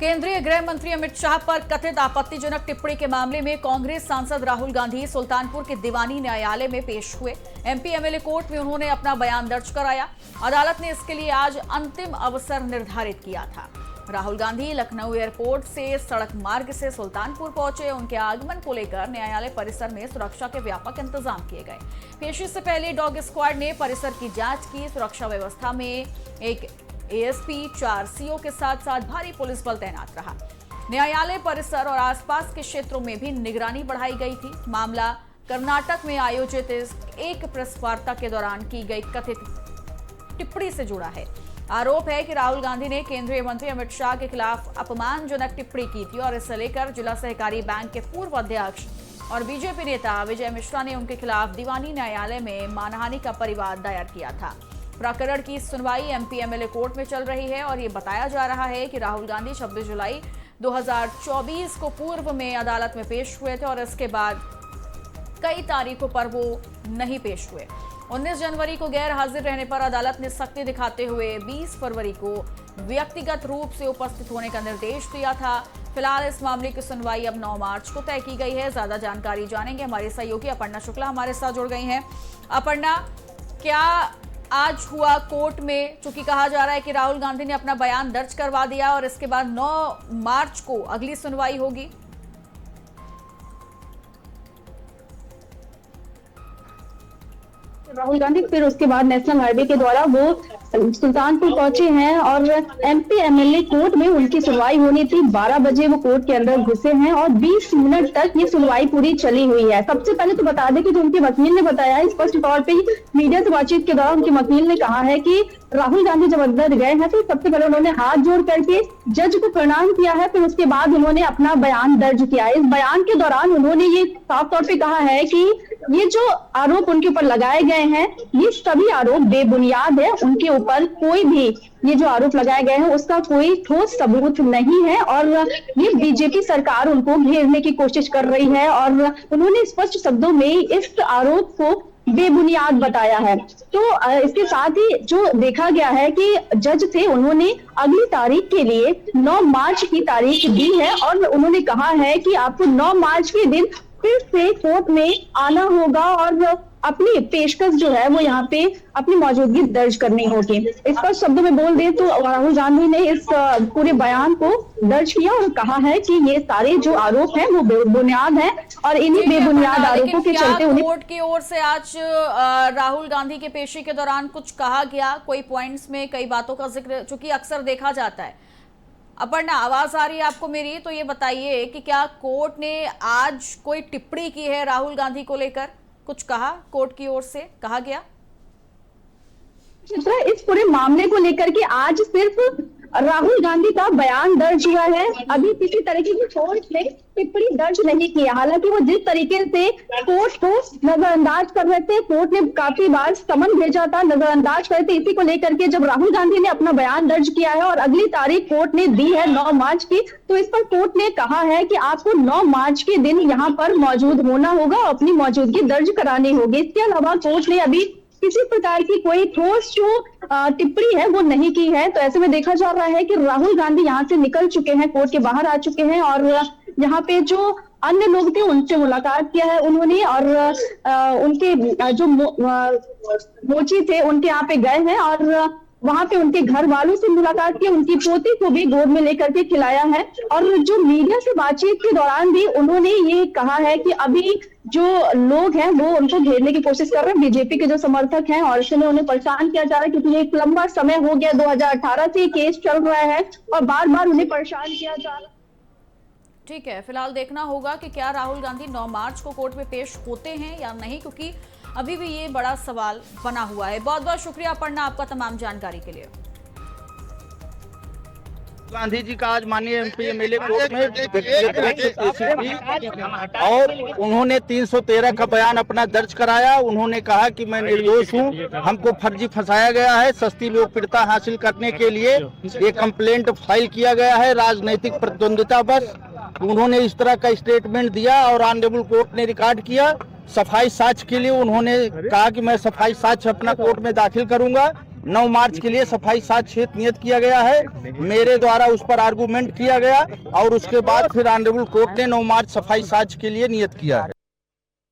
केंद्रीय गृह मंत्री अमित शाह पर कथित आपत्तिजनक टिप्पणी के मामले में कांग्रेस सांसद राहुल गांधी सुल्तानपुर के दीवानी न्यायालय में पेश हुए। एमपी एमएलए कोर्ट में उन्होंने अपना बयान दर्ज कराया। अदालत ने इसके लिए आज अंतिम अवसर निर्धारित किया था। राहुल गांधी लखनऊ एयरपोर्ट से सड़क मार्ग से सुल्तानपुर पहुंचे। उनके आगमन को लेकर न्यायालय परिसर में सुरक्षा के व्यापक इंतजाम किए गए। पेशी से पहले डॉग स्क्वाड ने परिसर की जांच की। सुरक्षा व्यवस्था में एक एएसपी, 4 सीओ के साथ साथ भारी पुलिस बल तैनात रहा। न्यायालय परिसर और आसपास के क्षेत्रों में भी निगरानी बढ़ाई गई थी। मामला कर्नाटक में आयोजित एक प्रेस वार्ता के दौरान की गई कथित टिप्पणी से जुड़ा है। आरोप है कि राहुल गांधी ने केंद्रीय मंत्री अमित शाह के खिलाफ अपमानजनक टिप्पणी की थी और इससे लेकर जिला सहकारी बैंक के पूर्व अध्यक्ष और बीजेपी नेता विजय मिश्रा ने उनके खिलाफ दीवानी न्यायालय में मानहानि का परिवाद दायर किया था। प्रकरण की सुनवाई एमपी एमएलए कोर्ट में चल रही है और ये बताया जा रहा है कि राहुल गांधी 26 जुलाई 2024 को पूर्व में अदालत में पेश हुए थे और इसके बाद कई तारीखों पर वो नहीं पेश हुए। 19 जनवरी को गैर हाजिर रहने पर अदालत ने सख्ती दिखाते हुए 20 फरवरी को व्यक्तिगत रूप से उपस्थित होने का निर्देश दिया था। फिलहाल इस मामले की सुनवाई अब 9 मार्च को तय की गई है। ज्यादा जानकारी जानेंगे, हमारे सहयोगी अपर्णा शुक्ला हमारे साथ जुड़ गई हैं। अपर्णा, क्या आज हुआ कोर्ट में? चूंकि कहा जा रहा है कि राहुल गांधी ने अपना बयान दर्ज करवा दिया और इसके बाद 9 मार्च को अगली सुनवाई होगी। राहुल गांधी फिर उसके बाद नेशनल हाईवे के द्वारा वो सुल्तानपुर पहुंचे हैं और एमपी एमएलए कोर्ट में उनकी सुनवाई होनी थी। 12 बजे वो कोर्ट के अंदर घुसे हैं और 20 मिनट तक ये सुनवाई पूरी चली हुई है। सबसे पहले तो बता दें कि जो उनके वकील ने बताया है, स्पष्ट तौर पे ही मीडिया से बातचीत के दौरान उनके वकील ने कहा है कि राहुल गांधी जब अंदर गए हैं तो सबसे पहले उन्होंने हाथ जोड़ करके जज को प्रणाम किया है। फिर उसके बाद उन्होंने अपना बयान दर्ज किया है। इस बयान के दौरान उन्होंने ये साफ तौर पे कहा है कि ये जो आरोप उनके ऊपर लगाए गए हैं, ये सभी आरोप बेबुनियाद है। उनके ऊपर कोई भी ये जो आरोप लगाए गए हैं उसका कोई ठोस सबूत नहीं है और ये बीजेपी सरकार उनको घेरने की कोशिश कर रही है और उन्होंने स्पष्ट शब्दों में इस आरोप को बेबुनियाद बताया है। तो इसके साथ ही जो देखा गया है कि जज थे, उन्होंने अगली तारीख के लिए 9 मार्च की तारीख दी है और उन्होंने कहा है कि आपको 9 मार्च के दिन फिर से कोर्ट में आना होगा और अपनी पेशकश जो है वो यहाँ पे अपनी मौजूदगी दर्ज करनी होगी। स्पष्ट शब्दों में बोल दें तो राहुल गांधी ने इस पूरे बयान को दर्ज किया और कहा है कि ये सारे जो आरोप हैं वो बेबुनियाद हैं और इन्हीं बेबुनियाद आरोपों के चलते उन्हें कोर्ट की ओर से आज राहुल गांधी के पेशी के दौरान कुछ कहा गया? कोई पॉइंट्स में कई बातों का जिक्र चूंकि अक्सर देखा जाता है। अपर्णा, आवाज आ रही है आपको मेरी? तो ये बताइए कि क्या कोर्ट ने आज कोई टिप्पणी की है राहुल गांधी को लेकर? कुछ कहा कोर्ट की ओर से, कहा गया? इस पूरे मामले को लेकर के आज सिर्फ राहुल गांधी का बयान दर्ज हुआ है। अभी किसी तरीके की कोर्ट ने टिप्पणी दर्ज नहीं की। हालांकि वो जिस तरीके से कोर्ट को नजरअंदाज कर रहे थे, कोर्ट ने काफी बार समन भेजा था, नजरअंदाज कर रहे थे। इसी को लेकर के जब राहुल गांधी ने अपना बयान दर्ज किया है और अगली तारीख कोर्ट ने दी है 9 मार्च की, तो इस पर कोर्ट ने कहा है कि आपको 9 मार्च के दिन यहाँ पर मौजूद होना होगा और अपनी मौजूदगी दर्ज करानी होगी। इसके अलावा कोर्ट ने अभी किसी प्रकार की कोई ठोस जो टिप्पणी है वो नहीं की है। तो ऐसे में देखा जा रहा है कि राहुल गांधी यहाँ से निकल चुके हैं, कोर्ट के बाहर आ चुके हैं और यहाँ पे जो अन्य लोग थे उनसे मुलाकात किया है उन्होंने और उनके जो मोची थे उनके यहाँ पे गए हैं और वहां पे उनके घर वालों से मुलाकात की, उनकी पोती को भी गोद में लेकर के खिलाया है। और जो मीडिया से बातचीत के दौरान भी उन्होंने ये कहा है कि अभी जो लोग हैं वो उनको घेरने की कोशिश कर रहे हैं, बीजेपी के जो समर्थक हैं, और इसमें उन्हें परेशान किया जा रहा है क्योंकि एक लंबा समय हो गया, 2018 से केस चल रहा है और बार बार उन्हें परेशान किया जा रहा है। ठीक है, फिलहाल देखना होगा कि क्या राहुल गांधी 9 मार्च को कोर्ट में पेश होते हैं या नहीं, क्योंकि अभी भी ये बड़ा सवाल बना हुआ है। बहुत बहुत शुक्रिया अपर्णा आपका तमाम जानकारी के लिए। गांधी जी का आज माननीय एमपी एमएलए कोर्ट में और उन्होंने 313 का बयान अपना दर्ज कराया। उन्होंने कहा कि मैं निर्दोष हूं, हमको फर्जी फंसाया गया है, सस्ती लोकप्रियता हासिल करने के लिए ये कंप्लेंट फाइल किया गया है राजनीतिक प्रतिद्वंदिता बस। उन्होंने इस तरह का स्टेटमेंट दिया और ऑनरेबल कोर्ट ने रिकॉर्ड किया। सफाई साक्ष्य के लिए उन्होंने कहा कि मैं सफाई साक्ष्य अपना कोर्ट में दाखिल करूंगा। 9 मार्च के लिए सफाई साक्ष्य नियत किया गया है। मेरे द्वारा उस पर आर्गूमेंट किया गया और उसके बाद फिर ऑनरेबल कोर्ट ने 9 मार्च सफाई साक्ष्य के लिए नियत किया है।